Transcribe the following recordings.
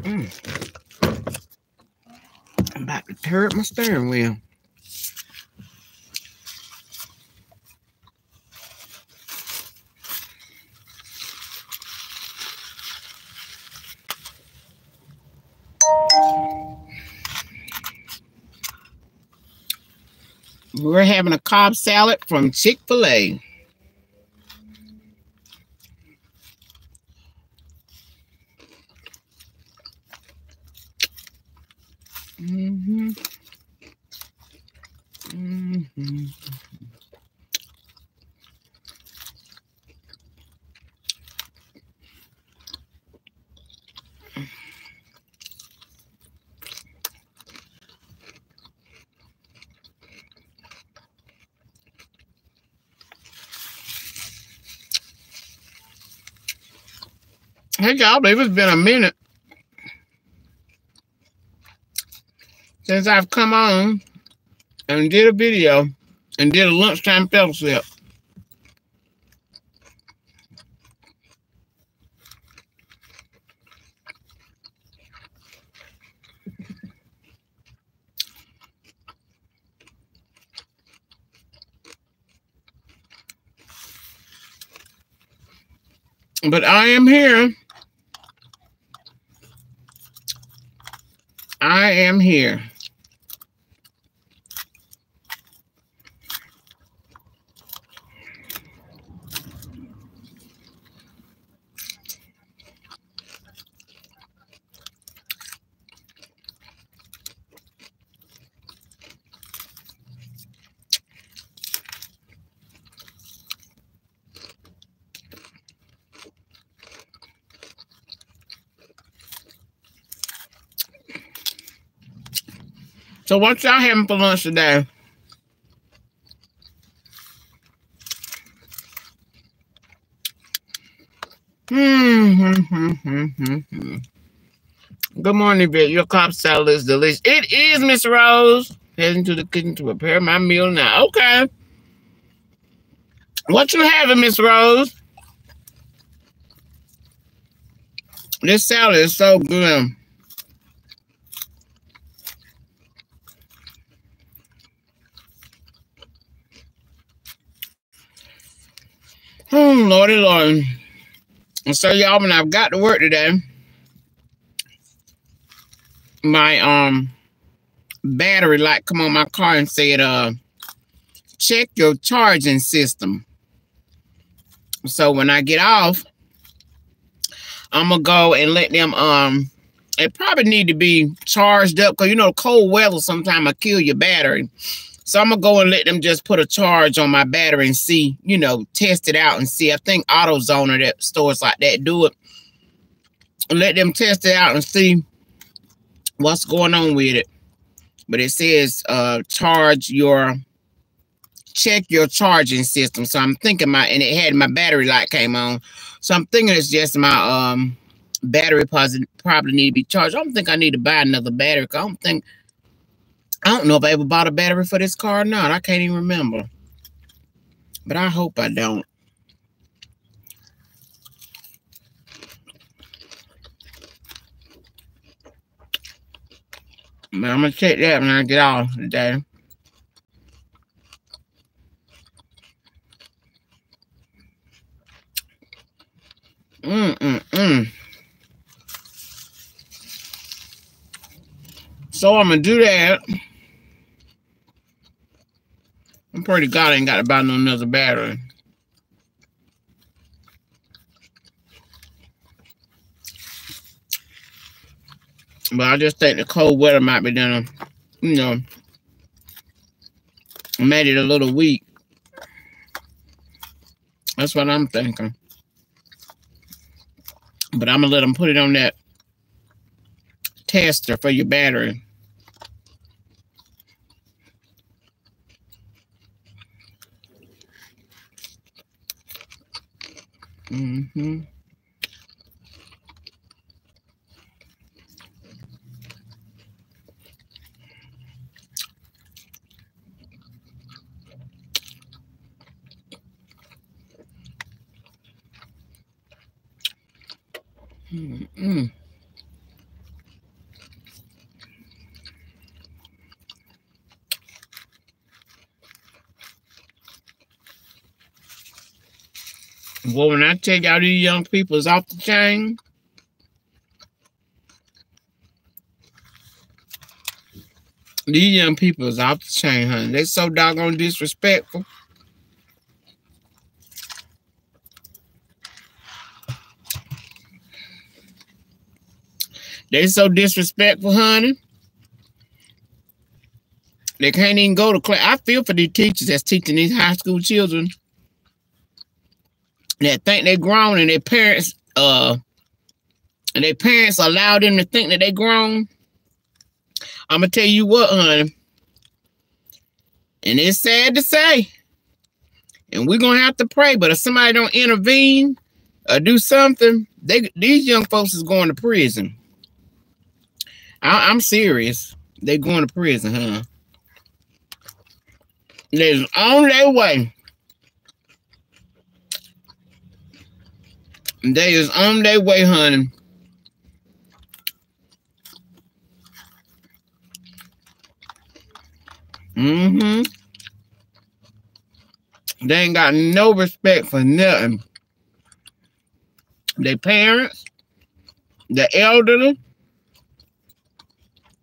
I'm about to tear up my steering wheel. We're having a Cobb salad from Chick-fil-A. Mm-hmm. Mm-hmm. Hey, y'all, believe it's been a minute since I've come on and did a video and did a lunchtime fellowship. But I am here. I am here. So what y'all having for lunch today? Good morning, Vic. Your Cobb salad is delicious. It is, Miss Rose. Heading to the kitchen to prepare my meal now. Okay. What you having, Miss Rose? This salad is so good. Oh, Lordy, Lord. And so, y'all, when I've got to work today, my battery light come on my car and said, check your charging system. So when I get off, I'm gonna go and let them it probably need to be charged up because you know cold weather sometimes will kill your battery. So I'm gonna go and let them just put a charge on my battery and see, you know, test it out and see. I think AutoZone or that stores like that do it. Let them test it out and see what's going on with it. But it says check your charging system. So I'm thinking and it had my battery light came on. So I'm thinking it's just my battery probably need to be charged. I don't think I need to buy another battery. I don't know if I ever bought a battery for this car or not. I can't even remember. But I hope I don't. But I'm going to check that when I get off today. So I'm going to do that. I'm pretty glad I ain't got to buy no another battery. But I just think the cold weather might be done, you know, made it a little weak. That's what I'm thinking. But I'm going to let them put it on that tester for your battery. Well, when I tell y'all these young people is off the chain, these young people is off the chain, honey. They so doggone disrespectful. They so disrespectful, honey. They can't even go to class. I feel for these teachers that's teaching these high school children that think they're grown, and their parents allow them to think that they're grown. I'm gonna tell you what, honey, and it's sad to say, and we're gonna have to pray, but if somebody don't intervene or do something, these young folks is going to prison. I'm serious. They're going to prison, huh? They're on their way. They is on their way, honey. They ain't got no respect for nothing. Their parents, the elderly,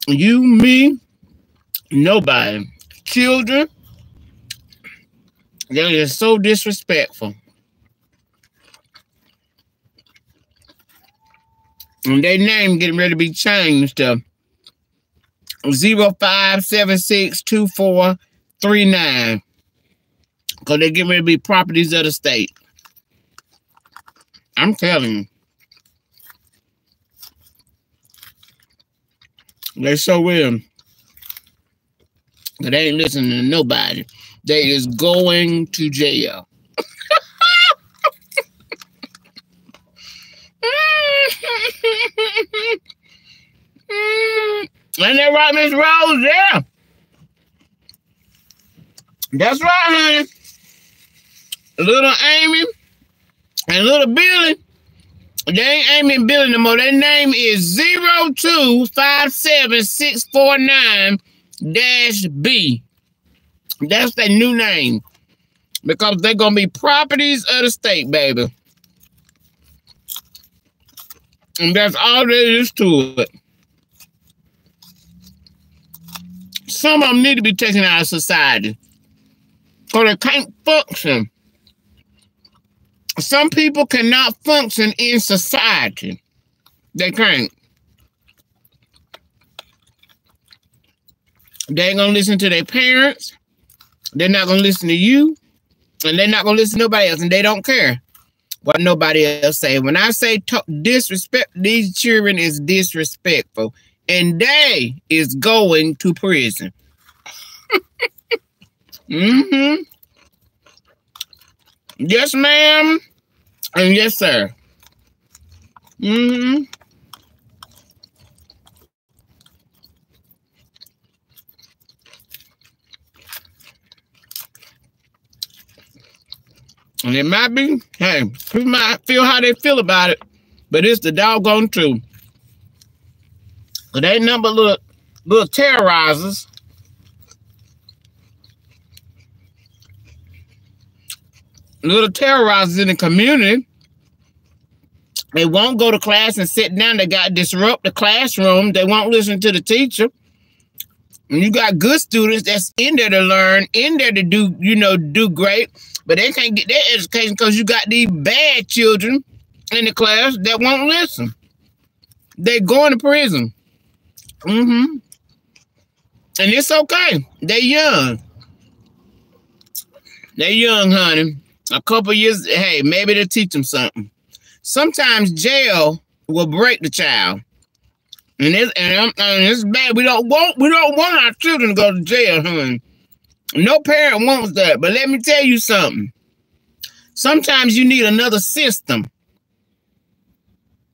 you, me, nobody. Children, they're just so disrespectful. And their name getting ready to be changed to 05762439. Because they're getting ready to be properties of the state. I'm telling you. They so will. But they ain't listening to nobody. They is going to jail. Ain't that right, Miss Rose? Yeah. That's right, honey. Little Amy and little Billy. They ain't Amy and Billy no more. Their name is 0257649-B. That's their new name. Because they're going to be properties of the state, baby. And that's all there is to it. Some of them need to be taken out of society. Or they can't function. Some people cannot function in society. They can't. They ain't going to listen to their parents. They're not going to listen to you. And they're not going to listen to nobody else. And they don't care what nobody else say. When I say disrespect, these children is disrespectful. And they is going to prison. Yes, ma'am. And yes, sir. And it might be, hey, people might feel how they feel about it, but it's the doggone truth. But they number little terrorizers. Little terrorizers in the community. They won't go to class and sit down. They got to disrupt the classroom. They won't listen to the teacher. And you got good students that's in there to learn, in there to do, do great. But they can't get their education because you got these bad children in the class that won't listen. They're going to prison. And it's okay. They're young. They're young, honey. A couple years, hey, maybe they'll teach them something. Sometimes jail will break the child. And it's bad. We don't want our children to go to jail, honey. No parent wants that. But let me tell you something. Sometimes you need another system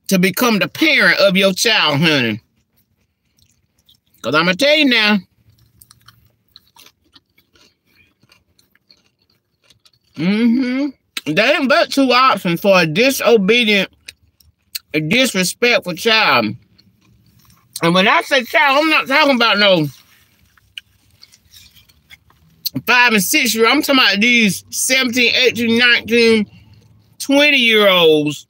to become the parent of your child, honey. Because I'm going to tell you now. There ain't but two options for a disobedient, a disrespectful child. And when I say child, I'm not talking about no 5 and 6 year. I'm talking about these 17, 18, 19, 20-year-olds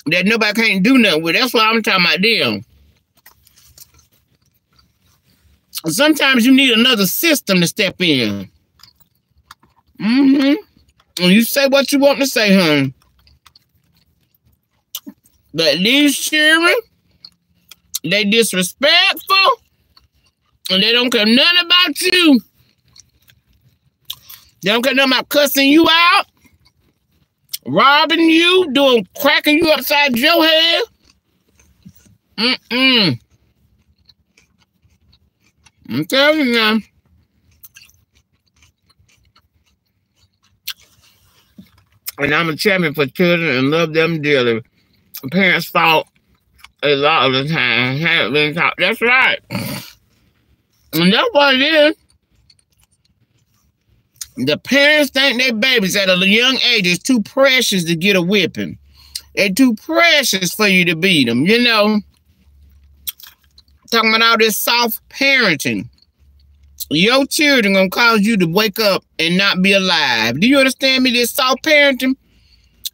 that nobody can't do nothing with. That's what I'm talking about them. Sometimes you need another system to step in. And you say what you want to say, honey. But these children, they disrespectful, and they don't care nothing about you. They don't care nothing about cussing you out, robbing you, cracking you upside your head. I'm telling you now. And I'm a champion for children and love them dearly. Parents fault a lot of the time. Haven't been taught. That's right. And that's what it is. The parents think their babies at a young age is too precious to get a whipping. They're too precious for you to beat them, you know. Talking about all this soft parenting. Your children gonna cause you to wake up and not be alive. Do you understand me? This soft parenting?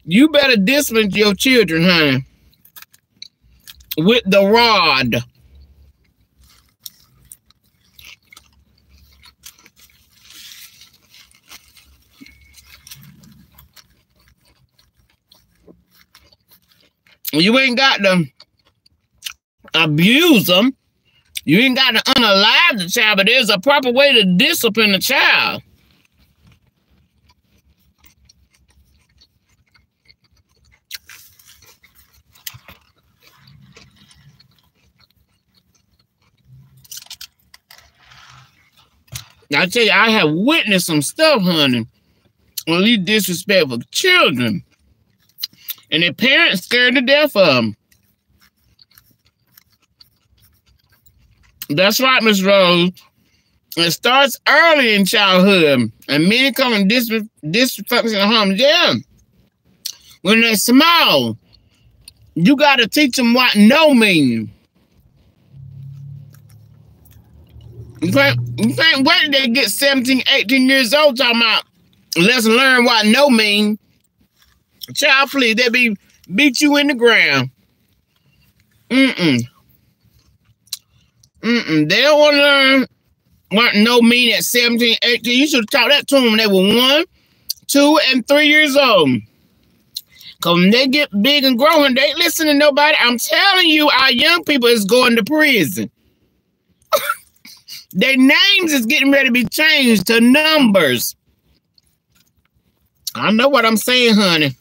You better discipline your children, honey. With the rod. You ain't got to abuse them. You ain't got to unalive the child, but there's a proper way to discipline the child. I tell you, I have witnessed some stuff, honey, on these disrespectful children. And their parents scared to death of them. That's right, Miss Rose. It starts early in childhood. And many come in dysfunctional homes. Yeah. When they're small, you got to teach them what no means. You can't wait till they get 17, 18 years old talking about let's learn what no means. Child, please, they beat you in the ground. They don't want to learn what no mean at 17, 18. You should have taught that to them when they were 1, 2, and 3 years old. Because when they get big and growing, they ain't listening to nobody. I'm telling you, our young people is going to prison. Their names is getting ready to be changed to numbers. I know what I'm saying, honey.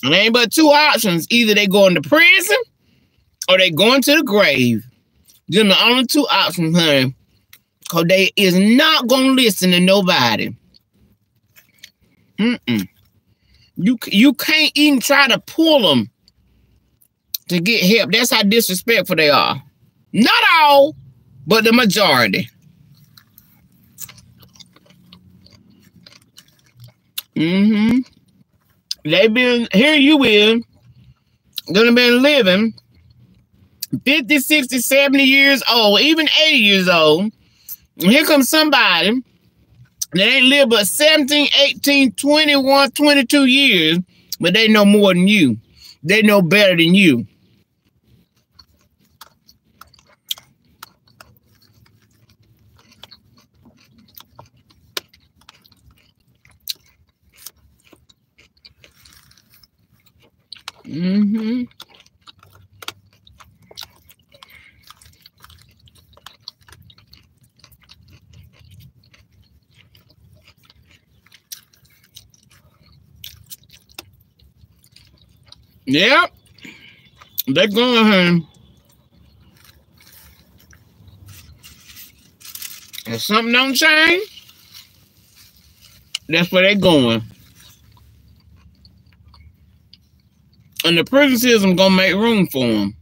And ain't but two options. Either they going to prison or they going to the grave. Them the only two options, honey. Because they is not going to listen to nobody. You can't even try to pull them to get help. That's how disrespectful they are. Not all, but the majority. They been, here you is, gonna been living 50, 60, 70 years old, even 80 years old. And here comes somebody that ain't lived but 17, 18, 21, 22 years, but they know more than you. They know better than you. Yep. They're going home. If something don't change, that's where they're going. And the prison system gonna make room for them.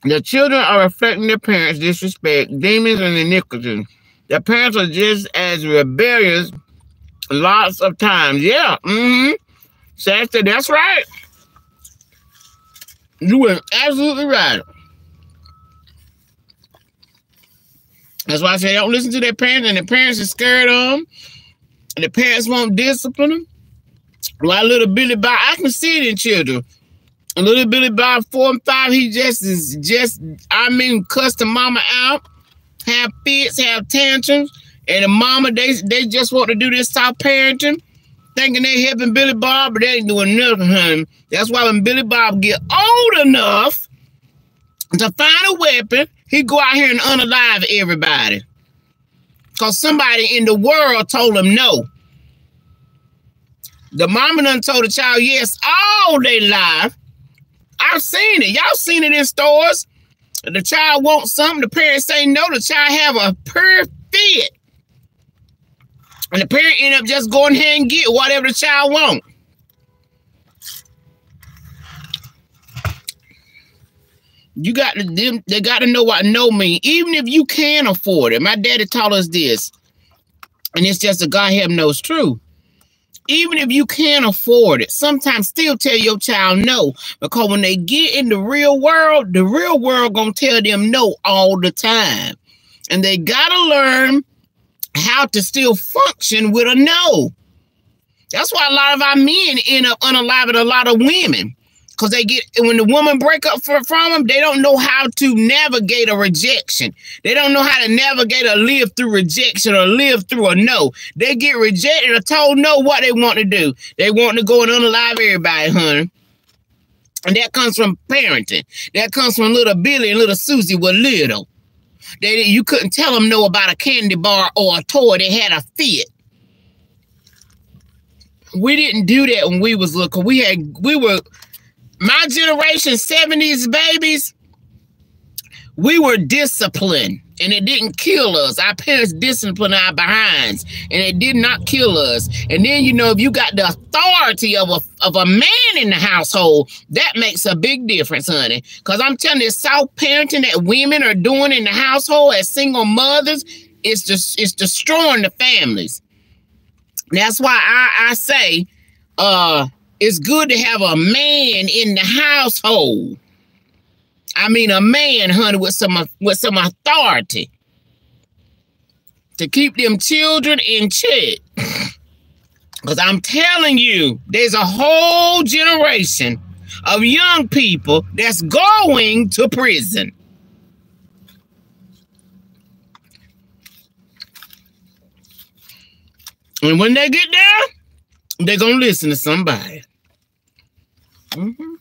The children are reflecting their parents' disrespect, demons, and iniquity. Their parents are just as rebellious lots of times. Yeah. Shasta, that's right. You were absolutely right. That's why I say don't listen to their parents, and the parents are scared of them, and the parents won't discipline them. Like little Billy Bob, I can see it in children. A little Billy Bob, 4 and 5, he cuss the mama out, have fits, have tantrums, and the mama, they just want to do this soft parenting, thinking they helping Billy Bob, but they ain't doing nothing, honey. That's why when Billy Bob get old enough to find a weapon, he go out here and unalive everybody. Because somebody in the world told him no. The mama done told the child yes all day life. I've seen it. Y'all seen it in stores. The child wants something. The parents say no. The child have a perfect fit. And the parent end up just going ahead and get whatever the child wants. You got to them. They got to know what no mean. Even if you can afford it. My daddy taught us this. And it's just a God heaven knows true. Even if you can't afford it, sometimes still tell your child no. Because when they get in the real world gonna tell them no all the time. And they gotta learn how to still function with a no. That's why a lot of our men end up unaliving a lot of women. Because when the woman break up from them, they don't know how to navigate a rejection. They don't know how to navigate or live through rejection or live through a no. They get rejected or told no what they want to do. They want to go and unalive everybody, honey. And that comes from parenting. That comes from little Billy and little Susie were little. You couldn't tell them no about a candy bar or a toy that had a fit. We didn't do that when we was little. My generation, 70s babies, we were disciplined and it didn't kill us. Our parents disciplined our behinds and it did not kill us. And then, if you got the authority of a man in the household, that makes a big difference, honey. Because I'm telling you, soft parenting that women are doing in the household as single mothers, it's destroying the families. That's why I say, it's good to have a man in the household. I mean, a man, honey, with some authority to keep them children in check. Because I'm telling you, there's a whole generation of young people that's going to prison. And when they get there, they're going to listen to somebody. Mm-hmm.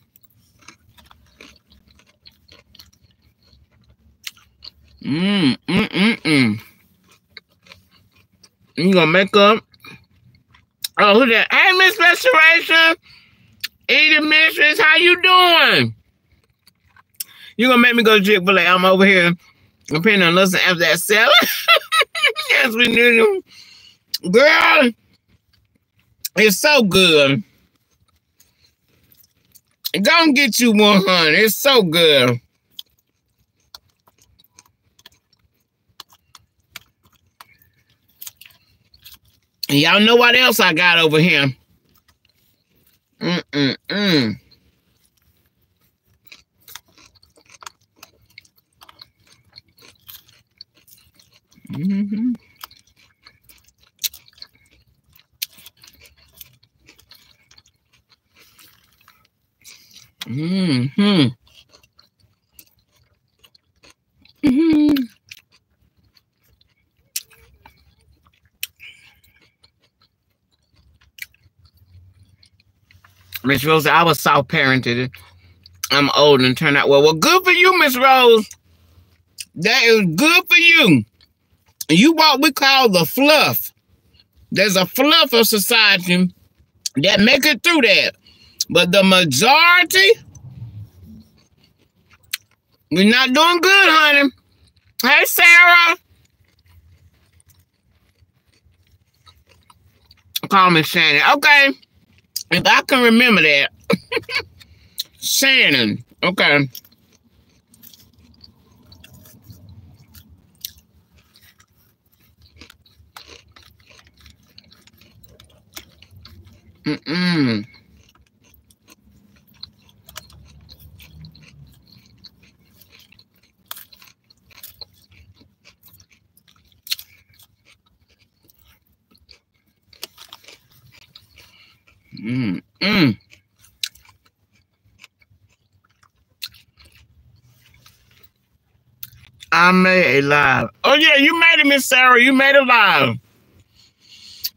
You gonna make up? Oh, who's that? Hey, Miss Restoration, Edith Mistress, how you doing? You gonna make me go to Chick-fil-A? I'm over here, depending on listening after that salad. Yes, we knew them. Girl, it's so good. Go and get you one, honey. It's so good. And y'all know what else I got over here? Mm-hmm. Mm-hmm. Mm-hmm. Miss Rose, I was soft parented. I'm old and turned out well. Well, good for you, Miss Rose. That is good for you. You what we call the fluff. There's a fluff of society that make it through that. But the majority, we're not doing good, honey. Hey, Sarah. Call me Shannon. Okay. If I can remember that. Shannon. Okay. Mm-mm. I made a live. Oh yeah, you made it, Miss Sarah. You made it live.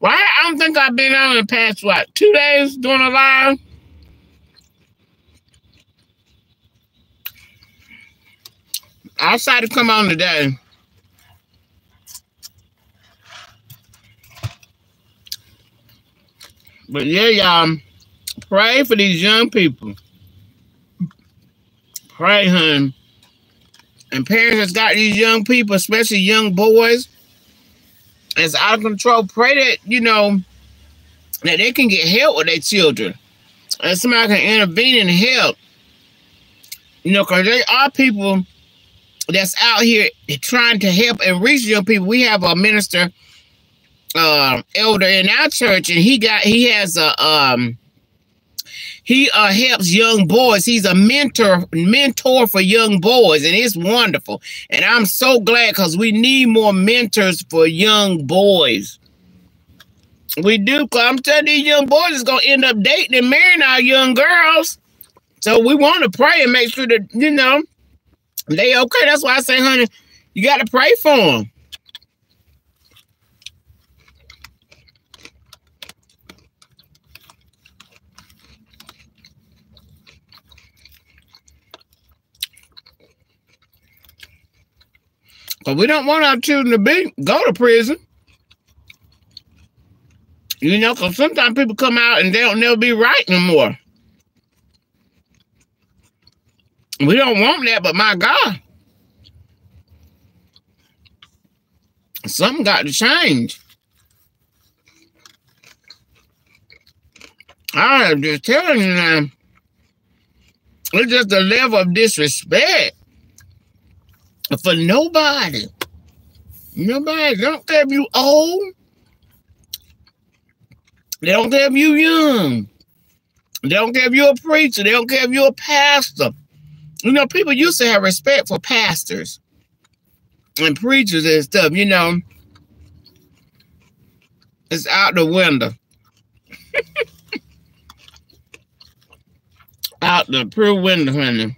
Well, I don't think I've been on in the past, what, 2 days doing a live? I decided to come on today. But yeah, y'all, pray for these young people. Pray, honey. And parents that's got these young people, especially young boys, it's out of control. Pray that, you know, that they can get help with their children. And somebody can intervene and help. You know, because there are people that's out here trying to help and reach young people. We have a minister, elder in our church, and he has a he helps young boys. He's a mentor for young boys, and it's wonderful. And I'm so glad, because we need more mentors for young boys. We do, because I'm telling these young boys is going to end up dating and marrying our young girls. So we want to pray and make sure that, you know, they okay. That's why I say, honey, you got to pray for them. But we don't want our children to go to prison. You know, because sometimes people come out and they'll never be right no more. We don't want that, but my God. Something got to change. I'm just telling you now. It's just a level of disrespect. For nobody. Nobody. They don't care if you old. They don't care if you young. They don't care if you're a preacher. They don't care if you're a pastor. You know, people used to have respect for pastors and preachers and stuff, you know. It's out the window. Out the pure window, honey.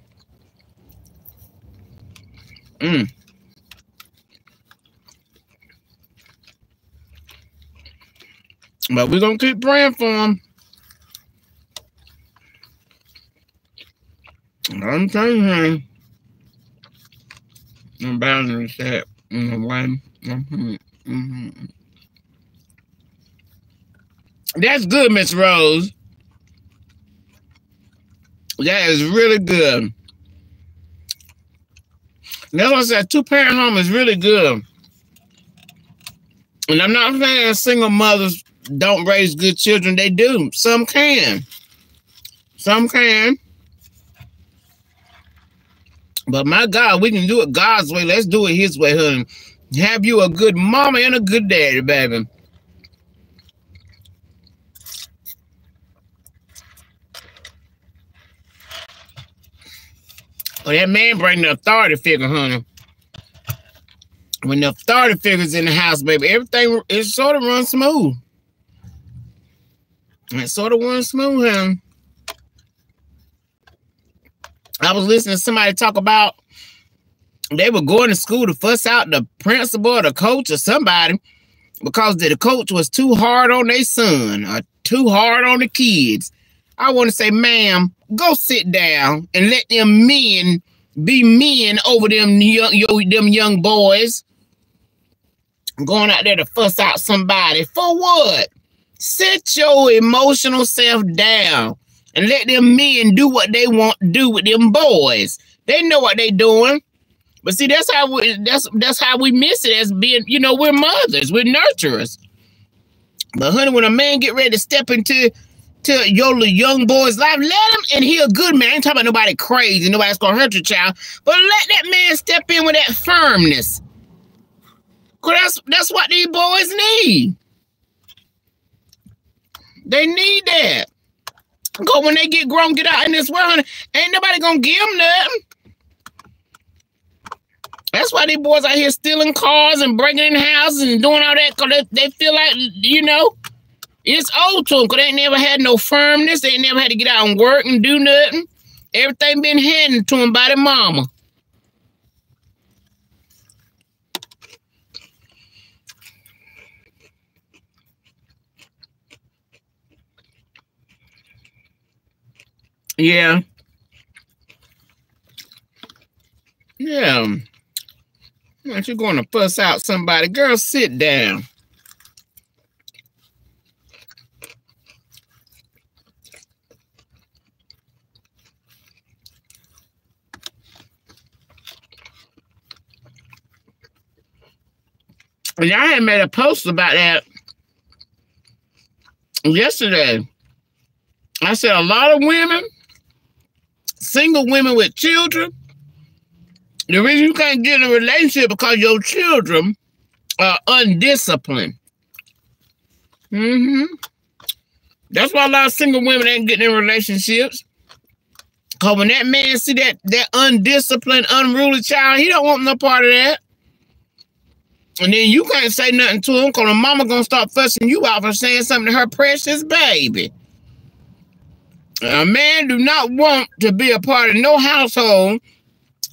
But we're going to keep praying for them. I'm telling you, honey. I'm bound to that in the way. That's good, Miss Rose. That is really good. That's what I said. 2-parent home is really good. And I'm not saying single mothers don't raise good children. They do. Some can. Some can. But my God, we can do it God's way. Let's do it His way, honey. Have you a good mama and a good daddy, baby. Well, that man bring the authority figure, honey. When the authority figure's in the house, baby, everything is sort of runs smooth. It sort of runs smooth, honey. I was listening to somebody talk about they were going to school to fuss out the principal or the coach or somebody because the coach was too hard on their son or too hard on the kids. I want to say, ma'am, go sit down and let them men be men over them young boys. Going out there to fuss out somebody. For what? Sit your emotional self down and let them men do what they want to do with them boys. They know what they doing. But see, that's how we miss it as being, you know, we're mothers, we're nurturers. But honey, when a man get ready to step into your young boy's life, let him, and he a good man. I ain't talking about nobody crazy, nobody's gonna hurt your child, but let that man step in with that firmness. Cause that's what these boys need. They need that. Cause when they get grown, get out in this world, honey, ain't nobody gonna give them nothing. That's why these boys out here stealing cars and breaking in houses and doing all that, because they feel like, you know, It's old to them because they ain't never had no firmness. They ain't never had to get out and work and do nothing. Everything been handed to them by their mama. Yeah. Yeah. Aren't you going to fuss out somebody? Girl, sit down. And I had made a post about that yesterday. I said a lot of women, single women with children, the reason you can't get in a relationship because your children are undisciplined. That's why a lot of single women ain't getting in relationships. Because when that man see that undisciplined, unruly child, he don't want no part of that. And then you can't say nothing to him because the mama going to start fussing you out for saying something to her precious baby. A man do not want to be a part of no household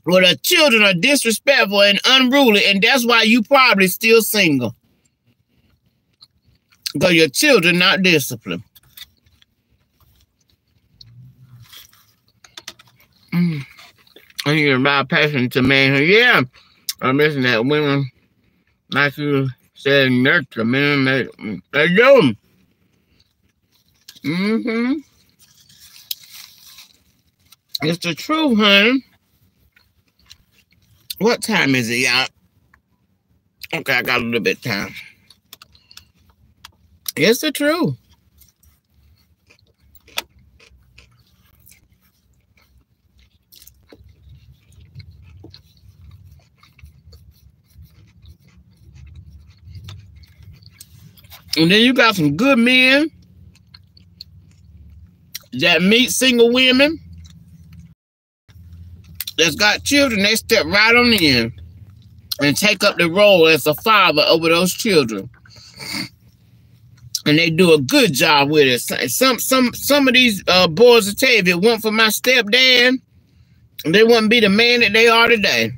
where the children are disrespectful and unruly, and that's why you probably still single. Because your children not disciplined. I hear about passion to man. Yeah, I'm missing that women, like you said, nurture men. They do. It's the truth, honey. What time is it, y'all? Okay, I got a little bit of time. It's the truth. And then you got some good men that meet single women that's got children. They step right on in and take up the role as a father over those children. And they do a good job with it. Some of these boys will tell you, if it weren't for my stepdad, they wouldn't be the man that they are today.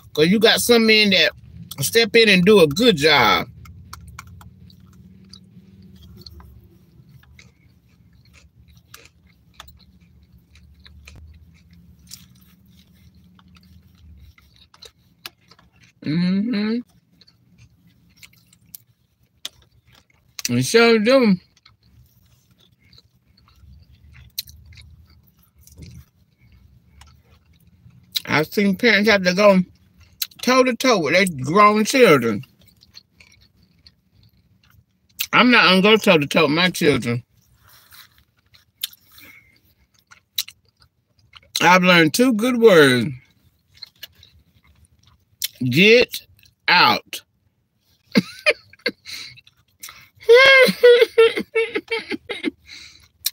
Because you got some men that step in and do a good job. We sure do. I've seen parents have to go toe to toe with their grown children. I'm not gonna go toe to toe with my children. I've learned 2 good words. Get out.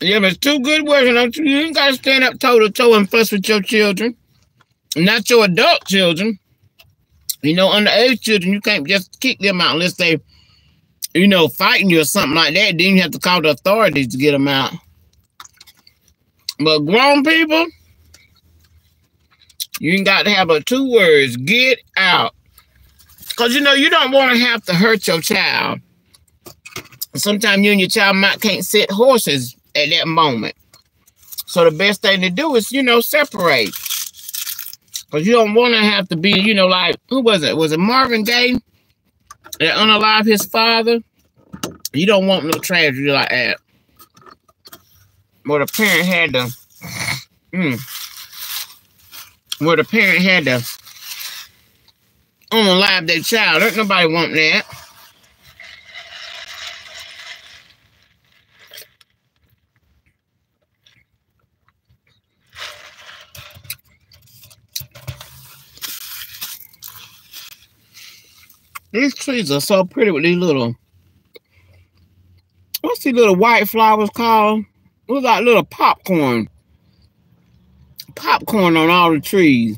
Yeah, but it's 2 good words. You ain't got to stand up toe to toe and fuss with your children. Not your adult children. You know, underage children, you can't just kick them out unless they, you know, fighting you or something like that. Then you have to call the authorities to get them out. But grown people, you ain't got to have but 2 words. Get out. Because, you know, you don't want to have to hurt your child. Sometimes you and your child can't sit horses at that moment. So the best thing to do is, you know, separate. Because you don't want to have to be, you know, like, who was it? Was it Marvin Gaye that unalived his father? You don't want no tragedy like that. Where the parent had to, where the parent had to unalive their child. Ain't nobody want that. These trees are so pretty with these little, what's these little white flowers called? Look like little popcorn. Popcorn on all the trees.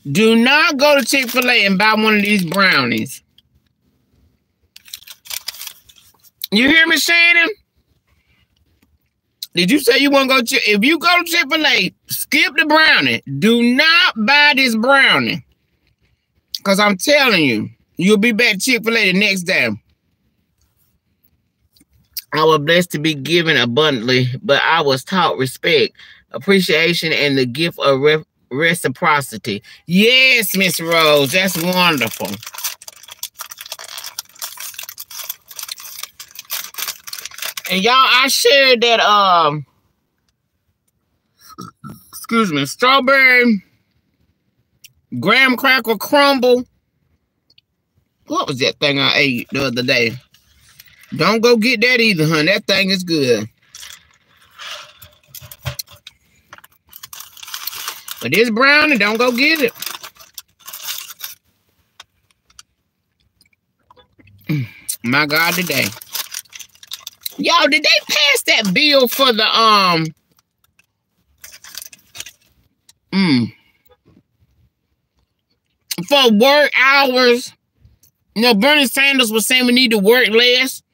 Do not go to Chick-fil-A and buy one of these brownies. You hear me, Shannon? Did you say you want to go to... If you go to Chick-fil-A, skip the brownie. Do not buy this brownie. Because I'm telling you, you'll be back at Chick-fil-A the next day. I was blessed to be given abundantly, but I was taught respect, appreciation, and the gift of reciprocity. Yes, Miss Rose, that's wonderful. And y'all, I shared that excuse me, strawberry graham cracker crumble. What was that thing I ate the other day? Don't go get that either, hun. That thing is good. But this brownie, don't go get it. My God, today. Y'all, did they pass that bill for the for work hours? You know, Bernie Sanders was saying we need to work less.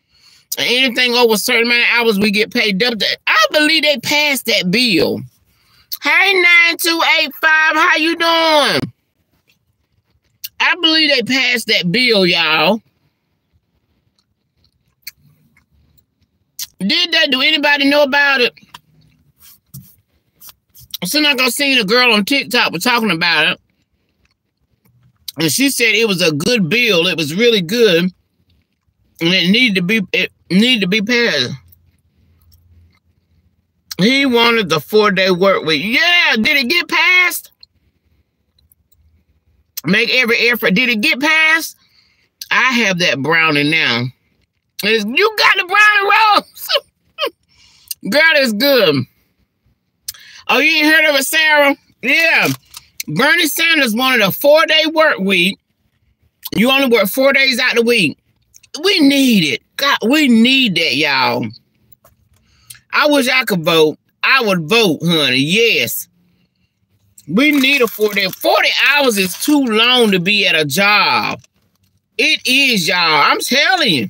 And anything over a certain amount of hours, we get paid double. I believe they passed that bill. Hey, 9285, how you doing? I believe they passed that bill, y'all. Did they? Do anybody know about it? So I go see a girl on TikTok was talking about it. And she said it was a good bill. It was really good. And it needed to be passed. He wanted the 4-day work week. Yeah, did it get passed? Make every effort. Did it get passed? I have that brownie now. You got the brownie rolls. Girl, it's good. Oh, you ain't heard of it, Sarah? Yeah. Bernie Sanders wanted a 4-day work week. You only work 4 days out the week. We need it. God, we need that, y'all. I wish I could vote. I would vote, honey. Yes. We need a 4-day. 40 hours is too long to be at a job. It is, y'all. I'm telling you.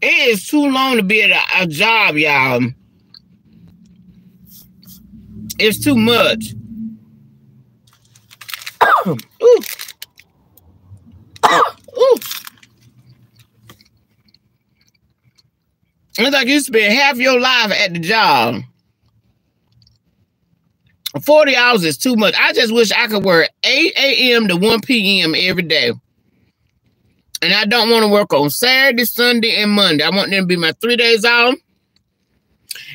It is too long to be at a job, y'all. It's too much. Ooh. Ooh. It's like you spend half your life at the job. 40 hours is too much. I just wish I could work 8 a.m. to 1 p.m. every day. And I don't want to work on Saturday, Sunday, and Monday. I want them to be my 3 days off.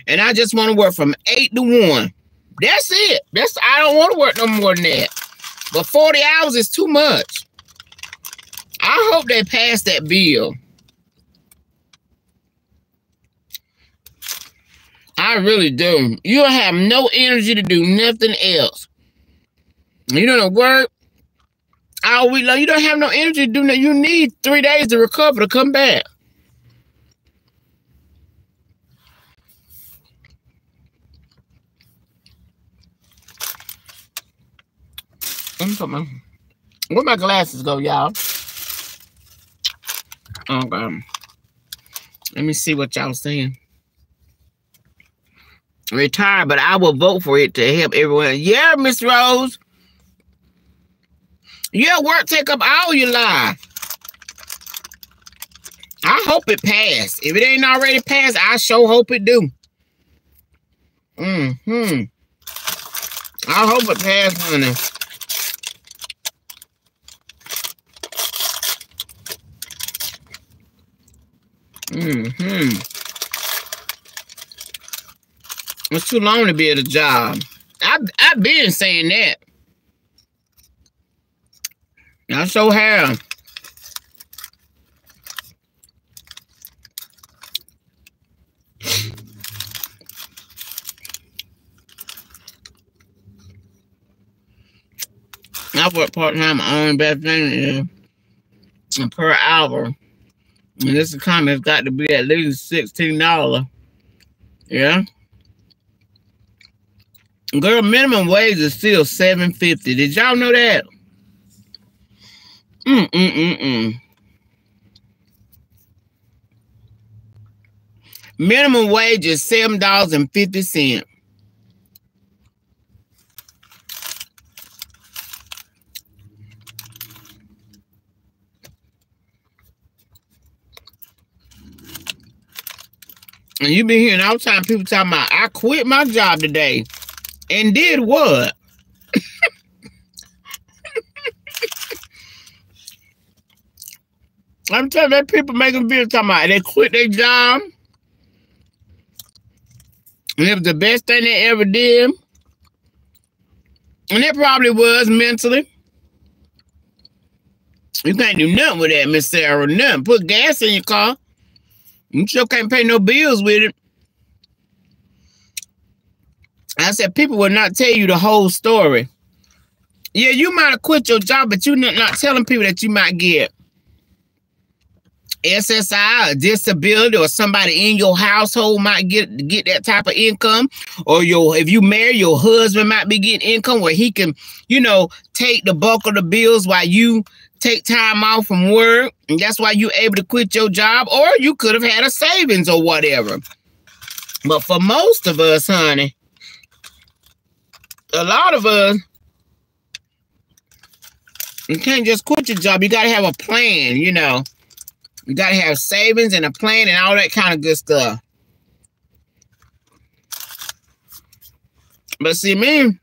And I just want to work from 8 to 1. That's it. I don't want to work no more than that. But 40 hours is too much. I hope they pass that bill. I really do. You'll have no energy to do nothing else. You don't work all week long. You don't have no energy to do that. You need 3 days to recover to come back. Where my glasses go, y'all? Okay. Let me see what y'all saying. Retire, but I will vote for it to help everyone. Yeah, Miss Rose. Yeah, work take up all your life. I hope it passed. If it ain't already passed, I sure hope it do. I hope it passed, honey. It's too long to be at a job. I've been saying that. I so have. I work part-time. My own best thing is per hour. And this economy's got to be at least $16. Yeah. Girl, minimum wage is still $7.50. Did y'all know that? Minimum wage is $7.50. And you been hearing all the time people talking about, I quit my job today. And did what? I'm telling you, that people making videos talking about they quit their job. And it was the best thing they ever did. And it probably was mentally. You can't do nothing with that, Miss Sarah. Nothing. Put gas in your car. You sure can't pay no bills with it. I said people will not tell you the whole story. Yeah, you might have quit your job, but you're not telling people that you might get SSI, or disability, or somebody in your household might get that type of income, or if you marry, your husband might be getting income where he can, take the bulk of the bills while you take time off from work, and that's why you're able to quit your job, or you could have had a savings or whatever. But for most of us, honey, a lot of us, you can't just quit your job. You got to have a plan, You got to have savings and a plan and all that kind of good stuff. But see me,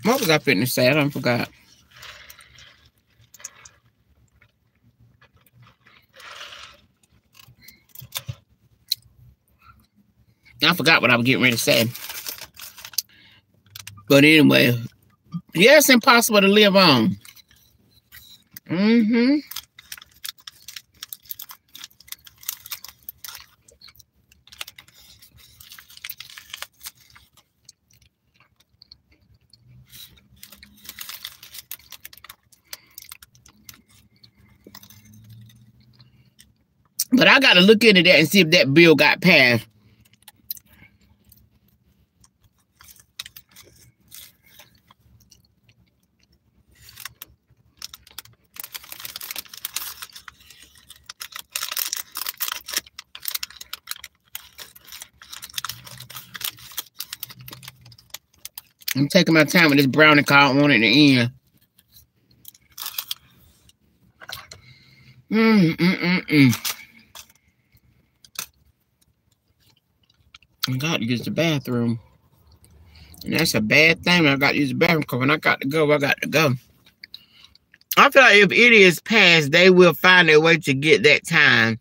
what was I finna say? I forgot. I forgot what I was getting ready to say. But anyway, yeah, it's impossible to live on. But I got to look into that and see if that bill got passed. I'm taking my time with this brownie because I don't want it to end. I got to use the bathroom. And that's a bad thing. I got to use the bathroom because when I got to go, I got to go. I feel like if it is passed, they will find a way to get that time.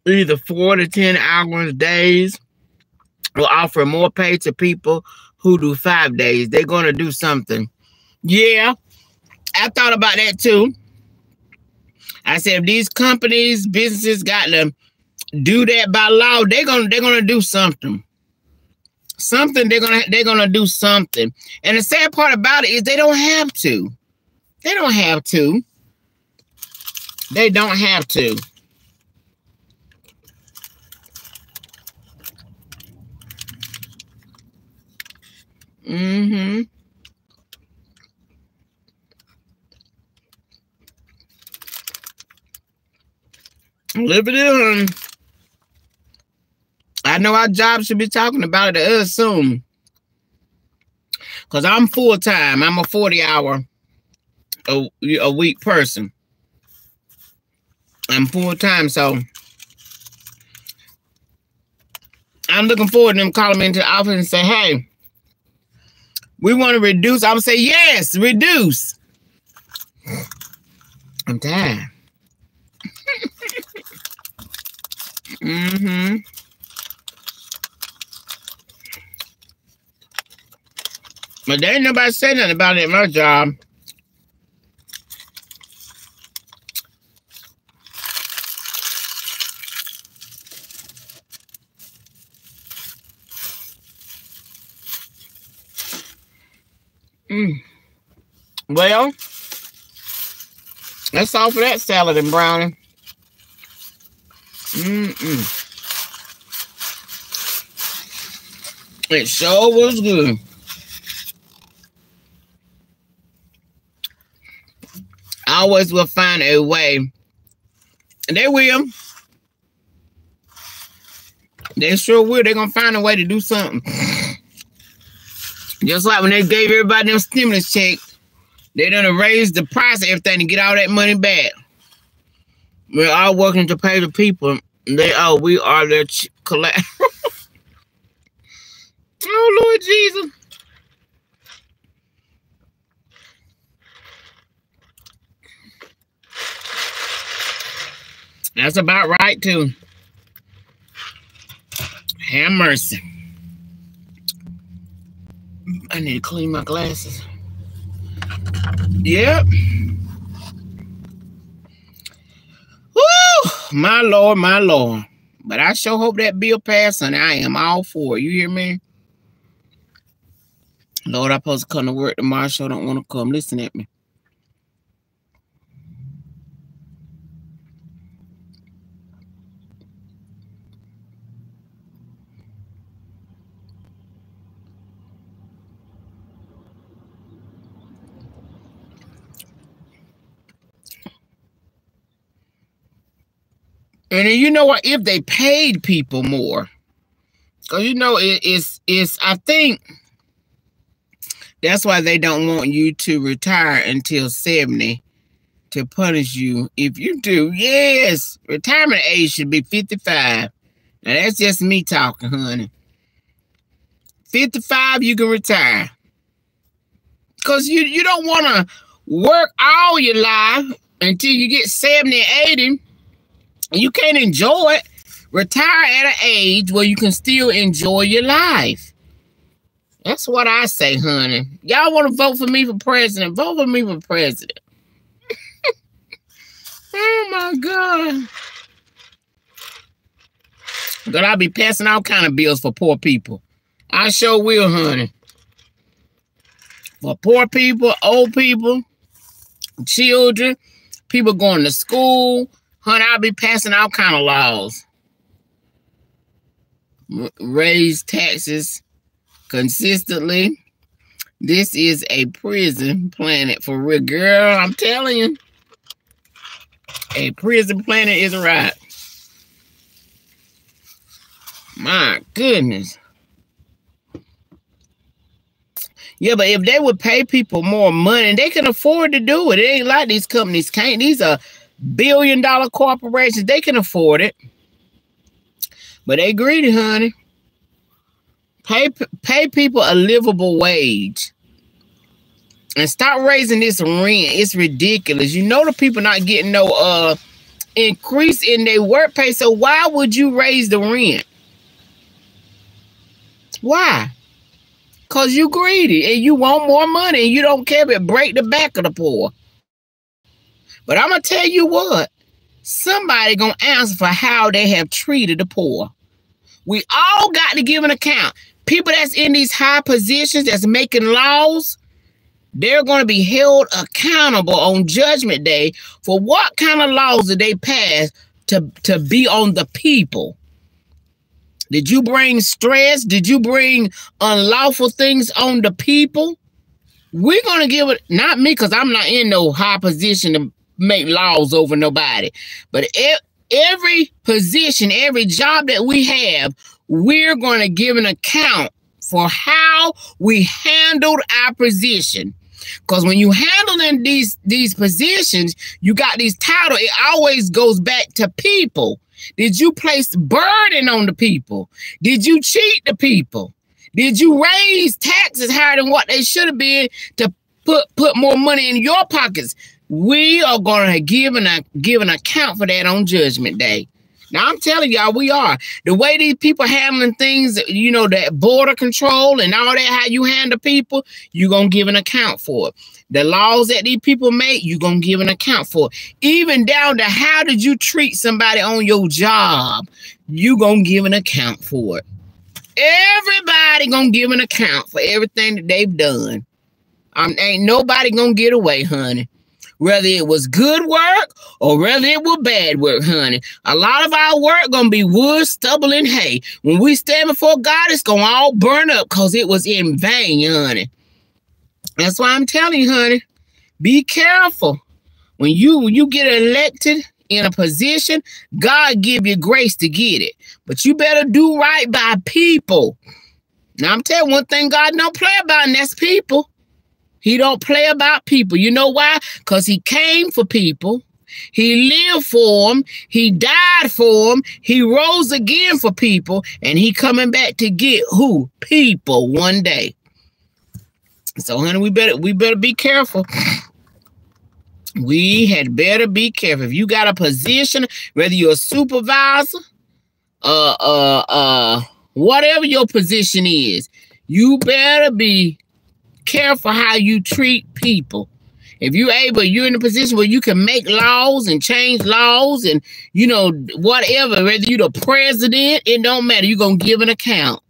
Either 4 to 10 hours days, or offer more pay to people who do 5 days. They're going to do something. Yeah, I thought about that too. I said if these companies, businesses got to do that by law, they're gonna do something. They're gonna do something. And the sad part about it is they don't have to. They don't have to. They don't have to. Live it in. I know our job should be talking about it to us soon. Because I'm full-time. I'm a 40-hour a week person. I'm full-time, so I'm looking forward to them calling me into the office and say, hey, we want to reduce. I'm going to say, yes, reduce. I'm tired. But there ain't nobody say nothing about it at my job. Well, that's all for that salad and brownie. It sure was good. I always will find a way. And they will. They sure will. They're going to find a way to do something. Just like when they gave everybody them stimulus checks, they done raised the price of everything to get all that money back. We're all working to pay the people. We are their collect. Oh, Lord Jesus. That's about right, too. Have mercy. I need to clean my glasses. Yep. Woo! My Lord, my Lord. But I sure hope that bill passes, and I am all for it. You hear me? Lord, I'm supposed to come to work tomorrow. I sure don't want to come. Listen at me. And then you know what? If they paid people more, because you know it's I think that's why they don't want you to retire until 70 to punish you. If you do, yes, retirement age should be 55. Now that's just me talking, honey. 55, you can retire. Because you don't want to work all your life until you get 70, 80. You can't enjoy it. Retire at an age where you can still enjoy your life. That's what I say, honey. Y'all want to vote for me for president? Vote for me for president. Oh, my God. But I'll be passing all kind of bills for poor people. I sure will, honey. For poor people, old people, children, people going to school. Honey, I'll be passing all kind of laws. Raise taxes consistently. This is a prison planet for real. Girl, I'm telling you. A prison planet is right. My goodness. Yeah, but if they would pay people more money, they can afford to do it. It ain't like these companies can't. These are billion-dollar corporations. They can afford it. But they greedy, honey. Pay people a livable wage. And stop raising this rent. It's ridiculous. You know the people not getting no increase in their work pay. So why would you raise the rent? Why? Because you greedy and you want more money and you don't care if it break the back of the poor. But I'm going to tell you what. Somebody going to answer for how they have treated the poor. We all got to give an account. People that's in these high positions that's making laws, they're going to be held accountable on Judgment Day for what kind of laws did they pass to be on the people. Did you bring stress? Did you bring unlawful things on the people? We're going to give it, not me, because I'm not in no high position to make laws over nobody. But every position, every job that we have, we're going to give an account for how we handled our position. Because when you handling these positions, you got these titles, it always goes back to people. Did you place burden on the people? Did you cheat the people? Did you raise taxes higher than what they should have been to put more money in your pockets? We are going to give an account for that on Judgment Day. Now, I'm telling y'all, we are. The way these people handling things, you know, that border control and all that, how you handle people, you're going to give an account for it. The laws that these people make, you're going to give an account for it. Even down to how did you treat somebody on your job, you're going to give an account for it. Everybody going to give an account for everything that they've done. Ain't nobody gonna get away, honey. Whether it was good work or whether it was bad work, honey. A lot of our work gonna be wood, stubble, and hay. When we stand before God, it's gonna all burn up because it was in vain, honey. That's why I'm telling you, honey, be careful. When you get elected in a position, God give you grace to get it. But you better do right by people. Now, I'm telling you one thing God don't play about, and that's people. He don't play about people. You know why? Because he came for people. He lived for them. He died for them. He rose again for people. And he coming back to get who? People one day. So, honey, we better be careful. We had better be careful. If you got a position, whether you're a supervisor, whatever your position is, you better be careful how you treat people. If you're in a position where you can make laws and change laws and, you know, whatever, whether you're the president, it don't matter. You're going to give an account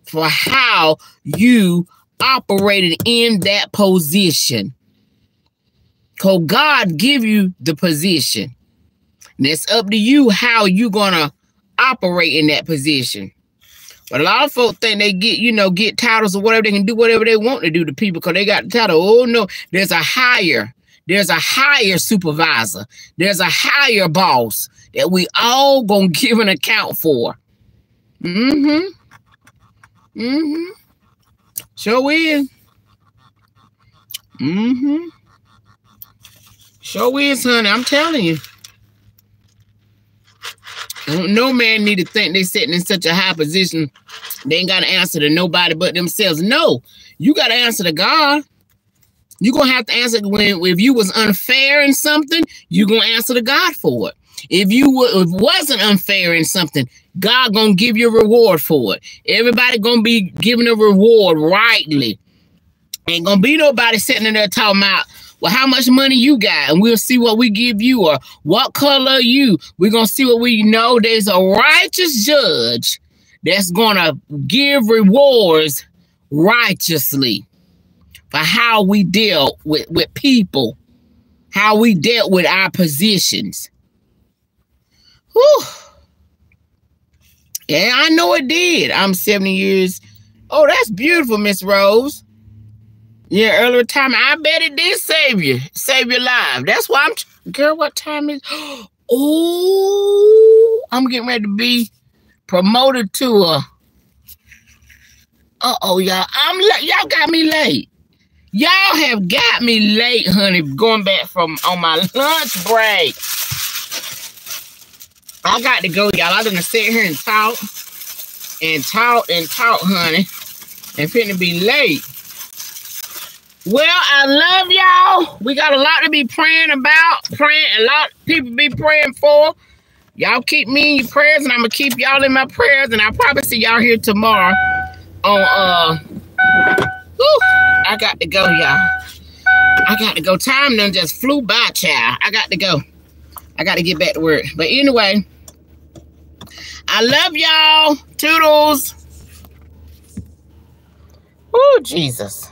for how you operated in that position. Because God give you the position. And it's up to you how you're going to operate in that position. But a lot of folks think they get titles or whatever. They can do whatever they want to do to people because they got the title. Oh, no, there's a higher supervisor. There's a higher boss that we all going to give an account for. Sure is. Sure is, honey. I'm telling you. No man need to think they sitting in such a high position. They ain't got to answer to nobody but themselves. No, you got to answer to God. You're going to have to answer if you was unfair in something, you're going to answer to God for it. If wasn't unfair in something, God going to give you a reward for it. Everybody going to be given a reward rightly. Ain't going to be nobody sitting in there talking about, well, how much money you got? And we'll see what we give you, or what color are you? We're going to see what we know. There's a righteous judge that's going to give rewards righteously for how we dealt with people, how we dealt with our positions. Whew. Yeah, I know it did. I'm 70 years. Oh, that's beautiful, Miss Rose. Yeah, early retirement. I bet it did save your life. That's why girl, what time is? Oh, I'm getting ready to be promoted to a. Uh-oh, y'all. Y'all got me late. Y'all have got me late, honey, going back from on my lunch break. I got to go, y'all. I'm going to sit here and talk, honey, and finna be late. Well, I love y'all. We got a lot to be praying about. A lot of people be praying for. Y'all keep me in your prayers, and I'm going to keep y'all in my prayers, and I'll probably see y'all here tomorrow on, I got to go, y'all. I got to go. Time done just flew by, child. I got to go. I got to get back to work. But anyway, I love y'all. Toodles. Oh, Jesus.